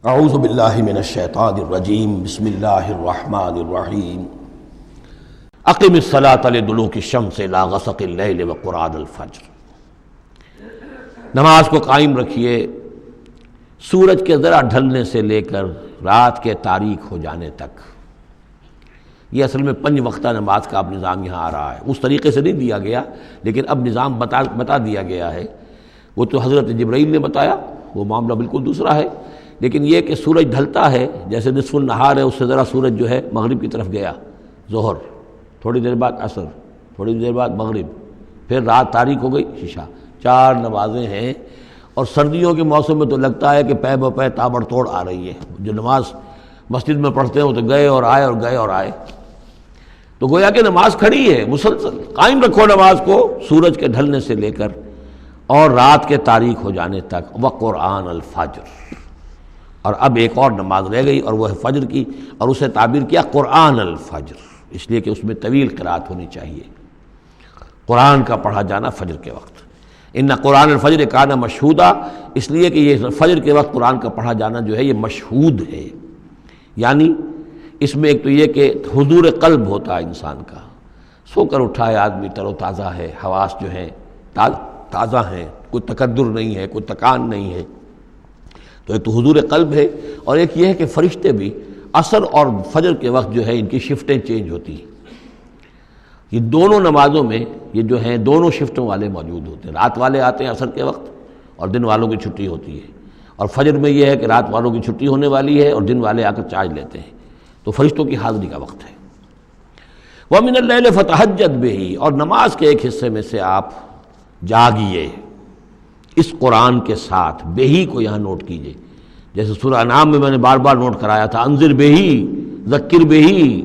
اعوذ باللہ من الشیطان الرجیم بسم اللہ الرحمن الرحیم اقم الصلاۃ لدلوک الشمس الی غسق اللیل وقرآن الفجر۔ نماز کو قائم رکھیے سورج کے ذرا ڈھلنے سے لے کر رات کے تاریک ہو جانے تک۔ یہ اصل میں 5 وقتہ نماز کا اب نظام یہاں آ رہا ہے، اس طریقے سے نہیں دیا گیا لیکن اب نظام بتا دیا گیا ہے۔ وہ تو حضرت جبرائیل نے بتایا، وہ معاملہ بالکل دوسرا ہے، لیکن یہ کہ سورج ڈھلتا ہے، جیسے نصف النہار ہے اس سے ذرا سورج جو ہے مغرب کی طرف گیا، ظہر، تھوڑی دیر بعد عصر، تھوڑی دیر بعد مغرب، پھر رات تاریک ہو گئی، عشاء۔ 4 نمازیں ہیں، اور سردیوں کے موسم میں تو لگتا ہے کہ پے بپے تابڑ توڑ آ رہی ہے۔ جو نماز مسجد میں پڑھتے ہیں تو گئے اور آئے اور گئے اور آئے، تو گویا کہ نماز کھڑی ہے مسلسل۔ قائم رکھو نماز کو سورج کے ڈھلنے سے لے کر اور رات کے تاریک ہو جانے تک۔ وقرآن الفجر، اور اب ایک اور نماز رہ گئی اور وہ ہے فجر کی، اور اسے تعبیر کیا قرآن الفجر، اس لیے کہ اس میں طویل قرات ہونی چاہیے، قرآن کا پڑھا جانا فجر کے وقت۔ ان قرآن الفجر کان مشہودا، اس لیے کہ یہ فجر کے وقت قرآن کا پڑھا جانا جو ہے یہ مشہود ہے، یعنی اس میں ایک تو یہ کہ حضور قلب ہوتا ہے انسان کا، سو کر اٹھا ہے آدمی، تر و تازہ ہے، حواس جو ہیں تازہ ہیں، کوئی تکدر نہیں ہے، کوئی تکان نہیں ہے، تو ایک تو حضور قلب ہے، اور ایک یہ ہے کہ فرشتے بھی عصر اور فجر کے وقت جو ہے ان کی شفٹیں چینج ہوتی ہیں۔ یہ دونوں نمازوں میں یہ جو ہیں دونوں شفٹوں والے موجود ہوتے ہیں، رات والے آتے ہیں عصر کے وقت اور دن والوں کی چھٹی ہوتی ہے، اور فجر میں یہ ہے کہ رات والوں کی چھٹی ہونے والی ہے اور دن والے آ کر چارج لیتے ہیں، تو فرشتوں کی حاضری کا وقت ہے۔ وَمِنَ اللَّيْلِ فَتَہَجَّدْ بِهِ، اور نماز کے ایک حصے میں سے آپ جاگیے اس قرآن کے ساتھ۔ بہی کو یہاں نوٹ کیجئے، جیسے سورہ انعام میں نے بار بار نوٹ کرایا تھا، انذر بہی ذکر بہی،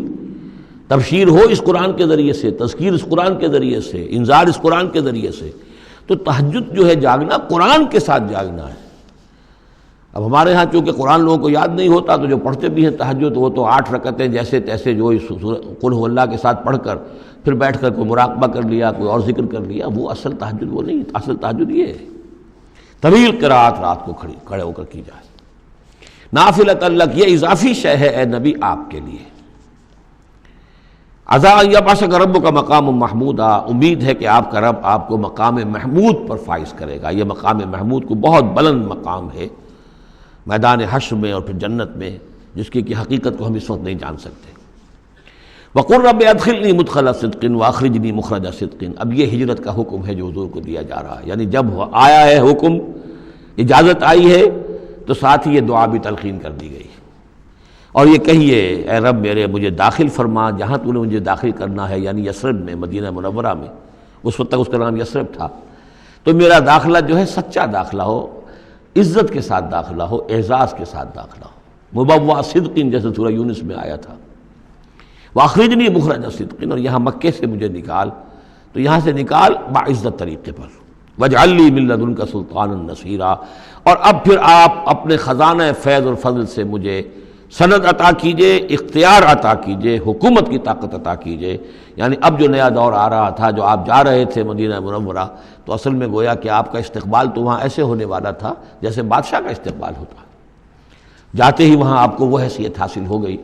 تبشیر ہو اس قرآن کے ذریعے سے، تذکیر اس قرآن کے ذریعے سے، انذار اس قرآن کے ذریعے سے۔ تو تہجد جو ہے جاگنا قرآن کے ساتھ جاگنا ہے۔ اب ہمارے ہاں چونکہ قرآن لوگوں کو یاد نہیں ہوتا تو جو پڑھتے بھی ہیں تہجد وہ تو 8 رکعتیں جیسے تیسے جو قل هو اللہ کے ساتھ پڑھ کر پھر بیٹھ کر کوئی مراقبہ کر لیا، کوئی اور ذکر کر لیا، وہ اصل تہجد وہ نہیں۔ اصل تہجد یہ ہے طویل قرات رات کو کھڑے ہو کر کی جائے۔ نافلۃ لک، یہ اضافی شے ہے اے نبی آپ کے لیے۔ عسیٰ ان یبعثک ربک مقام محمودا، امید ہے کہ آپ کا رب آپ کو مقام محمود پر فائز کرے گا۔ یہ مقام محمود کو بہت بلند مقام ہے میدان حشر میں اور پھر جنت میں، جس کی حقیقت کو ہم اس وقت نہیں جان سکتے۔ وَقُلْ رَبِّ أَدْخِلْنِي مُدْخَلَ صِدْقٍ وَأَخْرِجْنِي مُخْرَجَ صِدْقٍ۔ اب یہ ہجرت کا حکم ہے جو حضور کو دیا جا رہا ہے، یعنی جب آیا ہے حکم، اجازت آئی ہے، تو ساتھ ہی یہ دعا بھی تلقین کر دی گئی، اور یہ کہیے اے رب میرے مجھے داخل فرما جہاں تو نے مجھے داخل کرنا ہے، یعنی یثرب میں، مدینہ منورہ میں، اس وقت تک اس کا نام یثرب تھا، تو میرا داخلہ جو ہے سچا داخلہ ہو، عزت کے ساتھ داخلہ ہو، اعزاز کے ساتھ داخلہ ہو، مبوع صدق، جیسے سورہ یونس میں آیا تھا، وَأَخْرِجْنِي مُخْرَجَ صِدْقٍ، اور یہاں مکے سے مجھے نکال، تو یہاں سے نکال باعزت طریقے پر، وَاجْعَلْ لِي مِن لَّدُنْكَ سُلْطَانًا نَصِيرًا، اور اب پھر آپ اپنے خزانہ فیض اور فضل سے مجھے سند عطا کیجئے، اختیار عطا کیجئے، حکومت کی طاقت عطا کیجئے۔ یعنی اب جو نیا دور آ رہا تھا، جو آپ جا رہے تھے مدینہ منورہ، تو اصل میں گویا کہ آپ کا استقبال تو وہاں ایسے ہونے والا تھا جیسے بادشاہ کا استقبال ہوتا۔ جاتے ہی وہاں آپ کو وہ حیثیت حاصل ہو گئی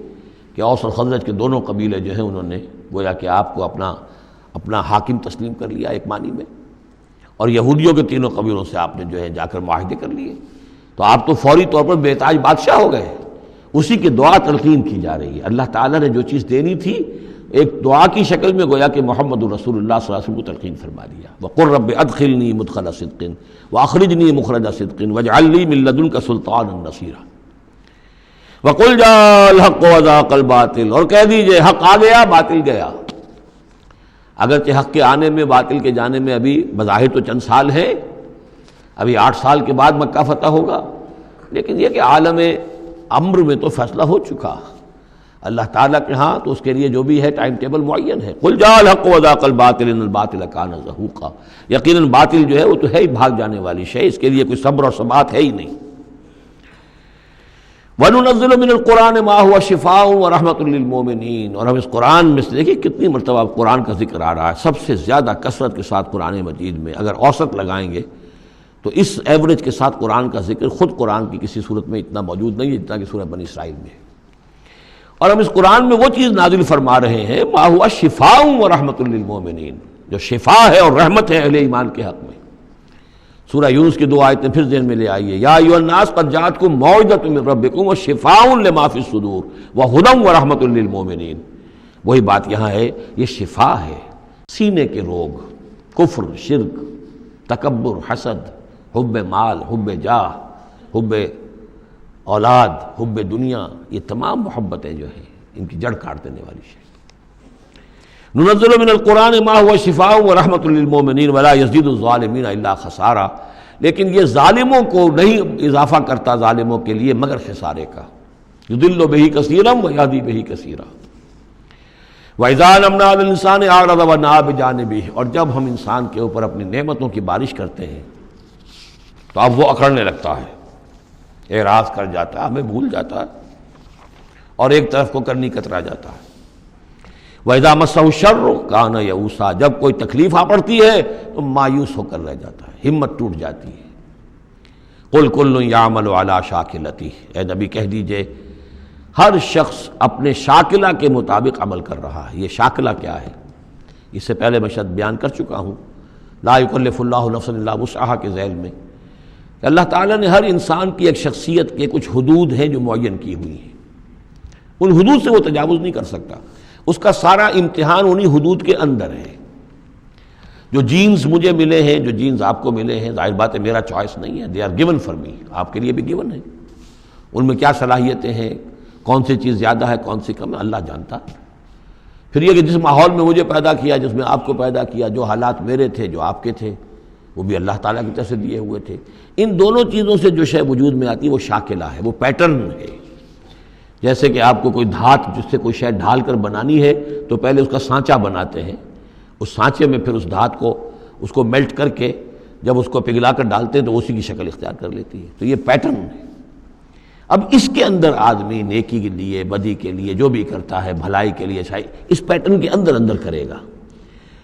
کہ اوس اور خزرج کے دونوں قبیلے جو ہیں انہوں نے گویا کہ آپ کو اپنا حاکم تسلیم کر لیا ایک معنی میں، اور یہودیوں کے 3 قبیلوں سے آپ نے جو ہے جا کر معاہدے کر لیے، تو آپ تو فوری طور پر بے تاج بادشاہ ہو گئے۔ اسی کی دعا تلقین کی جا رہی ہے۔ اللہ تعالیٰ نے جو چیز دینی تھی ایک دعا کی شکل میں گویا کہ محمد رسول اللہ صلی اللہ علیہ وسلم کو تلقین فرما دیا۔ وَقُلْ رَبِّ أَدْخِلْنِي مُدْخَلَ صِدْقٍ وَأَخْرِجْنِي مُخْرَجَ صِدْقٍ وَاجْعَلْ لِي مِن لَّدُنْكَ سُلْطَانًا نَصِيرًا۔ وَقُلْ جَاءَ الْحَقُّ وَزَهَقَ الْبَاطِلُ، اور کہہ دیجئے حق آ گیا باطل گیا۔ اگرچہ حق کے آنے میں باطل کے جانے میں ابھی بظاہر تو چند سال ہیں، ابھی 8 سال کے بعد مکہ فتح ہوگا، لیکن یہ کہ عالم امر میں تو فیصلہ ہو چکا اللہ تعالیٰ کے ہاں، تو اس کے لیے جو بھی ہے ٹائم ٹیبل معین ہے۔ قل جاء الحق وزهق الباطل ان الباطل کان زہوقا، یقیناً باطل جو ہے وہ تو ہے ہی بھاگ جانے والی شے، اس کے لیے کوئی صبر اور ثبات ہے ہی نہیں۔ وَنُنَزِّلُ مِنَ الْقُرْآنِ مَا هُوَ شِفَاءٌ وَرَحْمَةٌ لِّلْمُؤْمِنِينَ، اور ہم اس قرآن میں سے دیکھیے کتنی مرتبہ قرآن کا ذکر آ رہا ہے، سب سے زیادہ کثرت کے ساتھ قرآن مجید میں اگر اوسط لگائیں گے تو تو اس ایوریج کے ساتھ قرآن کا ذکر خود قرآن کی کسی صورت میں اتنا موجود نہیں ہے جتنا کہ سورہ بنی اسرائیل میں ہے۔ اور ہم اس قرآن میں وہ چیز نازل فرما رہے ہیں ما ہوا شفاء و رحمۃ للمؤمنین، جو شفا ہے اور رحمت ہے اہل ایمان کے حق میں۔ سورہ یونس کی 2 آیتیں پھر ذہن میں لے آئیے، یا ایھا الناس قد جاءتکم موعظۃ من ربکم وشفاء لما فی الصدور وہدی ورحمۃ للمؤمنین۔ وہی بات یہاں ہے، یہ شفا ہے، سینے کے روگ، کفر، شرک، تکبر، حسد، حب مال، حب جاہ، حب اولاد، حب دنیا، یہ تمام محبتیں جو ہیں ان کی جڑ کاٹ دینے والی شے۔ ننزل من القرآن ما هو شفاء ورحمۃ للمؤمنین ولا یزید الظالمین الا خسارا، لیکن یہ ظالموں کو نہیں اضافہ کرتا ظالموں کے لیے مگر خسارے کا۔ یضل بہ کثیرا ویہدی بہ کثیرا۔ وَإِذَا أَنْعَمْنَا عَلَى الْإِنسَانِ أَعْرَضَ وَنَأَىٰ بِجَانِبِهِ، اور جب ہم انسان کے اوپر اپنی نعمتوں کی بارش کرتے ہیں تو اب وہ اکڑنے لگتا ہے، اعراض کر جاتا ہے، ہمیں بھول جاتا ہے اور ایک طرف کو کرنی کترا جاتا ہے۔ وَإِذَا مَسَّهُ الشَّرُّ كَانَ يَئُوسًا، جب کوئی تکلیف آ پڑتی ہے تو مایوس ہو کر رہ جاتا ہے، ہمت ٹوٹ جاتی ہے۔ قُلْ كُلٌّ يَعْمَلُ عَلَىٰ شَاكِلَتِهِ، اے نبی کہہ دیجئے ہر شخص اپنے شاکلہ کے مطابق عمل کر رہا ہے۔ یہ شاکلہ کیا ہے؟ اس سے پہلے میں شاید بیان کر چکا ہوں، لا یکلف اللہ نفسا الا وسعہا کے ذیل میں کہ اللہ تعالیٰ نے ہر انسان کی ایک شخصیت کے کچھ حدود ہیں جو معین کی ہوئی ہیں، ان حدود سے وہ تجاوز نہیں کر سکتا، اس کا سارا امتحان انہی حدود کے اندر ہے۔ جو جینز مجھے ملے ہیں، جو جینز آپ کو ملے ہیں، ظاہر بات ہے میرا چوائس نہیں ہے، they are given for me, آپ کے لیے بھی گیون ہے۔ ان میں کیا صلاحیتیں ہیں، کون سی چیز زیادہ ہے کون سی کم ہے، اللہ جانتا۔ پھر یہ کہ جس ماحول میں مجھے پیدا کیا، جس میں آپ کو پیدا کیا، جو حالات میرے تھے جو آپ کے تھے وہ بھی اللہ تعالیٰ کی طرف سے دیے ہوئے تھے۔ ان دونوں چیزوں سے جو شے وجود میں آتی ہے وہ شاکلہ ہے، وہ پیٹرن ہے۔ جیسے کہ آپ کو کوئی دھات جس سے کوئی شے ڈھال کر بنانی ہے تو پہلے اس کا سانچہ بناتے ہیں، اس سانچے میں پھر اس دھات کو اس کو میلٹ کر کے جب اس کو پگھلا کر ڈالتے ہیں تو اسی کی شکل اختیار کر لیتی ہے۔ تو یہ پیٹرن ہے۔ اب اس کے اندر آدمی نیکی کے لیے، بدی کے لیے، جو بھی کرتا ہے، بھلائی کے لیے، اچھائی، اس پیٹرن کے اندر اندر کرے گا،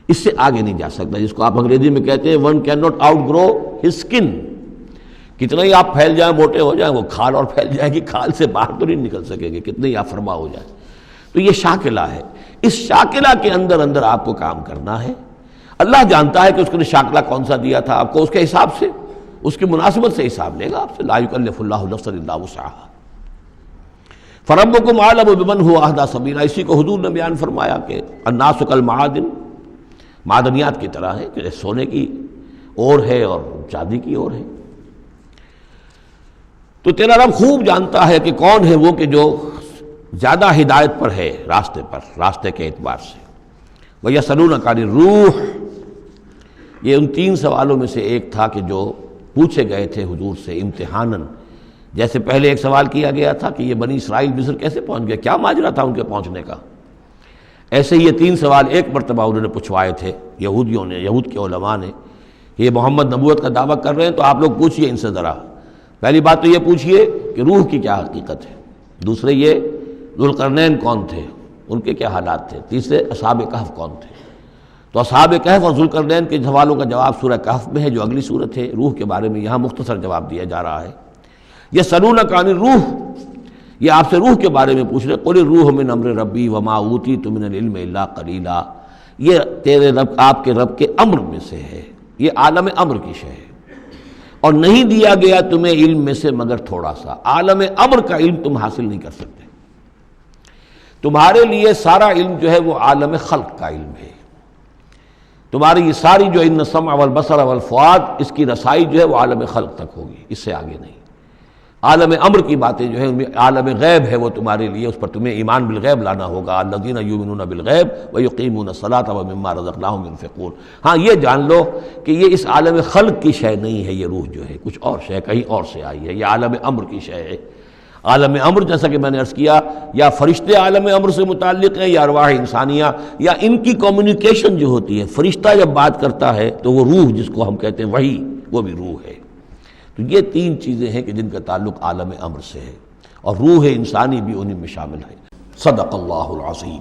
اس سے آگے نہیں جا سکتا، جس کو آپ انگریزی میں کہتے ہیں one can not outgrow his skin. کتنا ہی آپ پھیل جائیں، موٹے ہو جائیں، وہ کھال اور پھیل جائے گی، کھال سے باہر تو نہیں نکل سکیں گے، کتنے ہی آپ فرما ہو جائیں۔ تو یہ شاکلہ ہے، اس شاکلہ کے اندر اندر آپ کو کام کرنا ہے۔ اللہ جانتا ہے کہ اس نے شاکلہ کون سا دیا تھا آپ کو، اس کے حساب سے، اس کی مناسبت سے حساب لے گا آپ سے۔ لا یکلف اللہ نفسا الا وسعہا فربکم اعلم بمن هو اہدی سبیلا۔ اسی کو حضور نے بیان فرمایا کہ الناس کالمعادن، معدنیات کی طرح ہے کہ سونے کی اور ہے اور چاندی کی اور ہے۔ تو تیرا رب خوب جانتا ہے کہ کون ہے وہ کہ جو زیادہ ہدایت پر ہے، راستے پر، راستے کے اعتبار سے۔ وَيَسْأَلُونَكَ عَنِ الرُّوحِ، یہ ان 3 سوالوں میں سے ایک تھا کہ جو پوچھے گئے تھے حضور سے امتحاناً۔ جیسے پہلے ایک سوال کیا گیا تھا کہ یہ بنی اسرائیل مصر کیسے پہنچ گئے، کیا ماجرا تھا ان کے پہنچنے کا، ایسے ہی یہ 3 سوال ایک مرتبہ انہوں نے پوچھوائے تھے یہودیوں نے، یہود کے علماء نے، کہ یہ محمد نبوت کا دعویٰ کر رہے ہیں تو آپ لوگ پوچھئے ان سے ذرا۔ پہلی بات تو یہ پوچھئے کہ روح کی کیا حقیقت ہے، دوسرے یہ ذوالقرنین کون تھے، ان کے کیا حالات تھے، تیسرے اصحاب کہف کون تھے۔ تو اصحاب کہف اور ذوالقرنین کے سوالوں کا جواب سورہ کہف میں ہے جو اگلی سورت ہے۔ روح کے بارے میں یہاں مختصر جواب دیا جا رہا ہے۔ یسألونک عن الروح، یہ آپ سے روح کے بارے میں پوچھ رہے، قل الروح من امر ربی وما اوتیت من العلم الا قلیلا، یہ تیرے رب، آپ کے رب کے امر میں سے ہے، یہ عالم امر کی شے ہے، اور نہیں دیا گیا تمہیں علم میں سے مگر تھوڑا سا۔ عالم امر کا علم تم حاصل نہیں کر سکتے، تمہارے لیے سارا علم جو ہے وہ عالم خلق کا علم ہے۔ تمہاری یہ ساری جو ان السمع والبصر والفؤاد، اس کی رسائی جو ہے وہ عالم خلق تک ہوگی، اس سے آگے نہیں۔ عالم امر کی باتیں جو ہیں ان میں عالم غیب ہے، وہ تمہارے لیے اس پر تمہیں ایمان بالغیب لانا ہوگا۔ الذین یؤمنون بالغیب ویقیمون الصلاۃ ومما رزقناہم ینفقون۔ ہاں یہ جان لو کہ یہ اس عالم خلق کی شے نہیں ہے، یہ روح جو ہے کچھ اور شے، کہیں اور سے آئی ہے، یہ عالم امر کی شے ہے۔ عالم امر جیسا کہ میں نے عرض کیا، یا فرشتے عالم امر سے متعلق ہیں، یا ارواح انسانیہ، یا ان کی کمیونیکیشن جو ہوتی ہے، فرشتہ جب بات کرتا ہے تو وہ روح جس کو ہم کہتے ہیں وحی، وہ بھی روح ہے۔ تو یہ 3 چیزیں ہیں کہ جن کا تعلق عالم امر سے ہے، اور روح انسانی بھی انہی میں شامل ہے۔ صدق اللہ العظیم۔